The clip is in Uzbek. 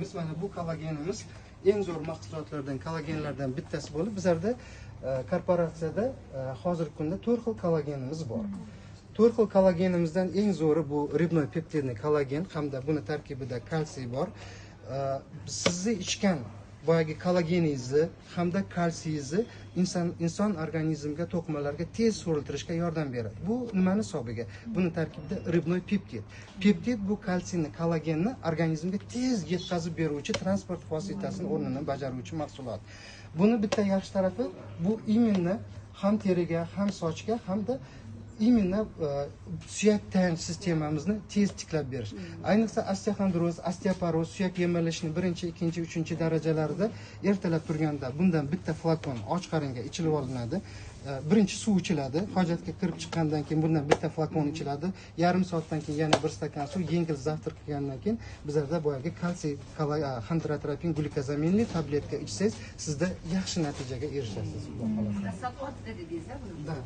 deymiz. Mana bu kollagenimiz eng zo'r mahsulotlardan, kollagenlardan bittasi bo'lib, bizlarda korporatsiyada hozirgi kunda 4 xil kollagenimiz bor. 4 xil kollagenimizdan eng zo'ri bu ribnoy peptidli kollagen hamda buni tarkibida kalsiy bor. Sizni ichgan boyagi kollageningizni hamda kalsiyingizni inson organizmiga, to'qimalarga tez so'riltirishga yordam beradi. Bu nimani hisobiga? Buni tarkibida ribnoy peptid. Peptid bu kalsiyni, kollagenni organizmga tez yetkazib beruvchi transport vositasini o'rnini bajaruvchi mahsulot. Buni bitta yaxshi tarafi bu immunni ham teriga, ham sochga, hamda imенно suyak tayanch sistemamizni tez tiklab berish. Ayniqsa osteoxondroz, osteoporoz, suyak yemirilishi 1, 2, 3 darajalarida ertalab turganda bundan bitta flakon och qaringa ichilib olinadi. Birinchi suv ichiladi. Hojatga kirib chiqqandan keyin bundan bitta flakon ichiladi. Yarim soatdan keyin yana 1 stakan suv, yengil zavtrak qilgandan keyin bizlarda boyagi kalsiy xondrotropin glykozaminli tabletka ichsangiz, sizda yaxshi natijaga erishasiz. Sapot dedingiz-a buni? Da.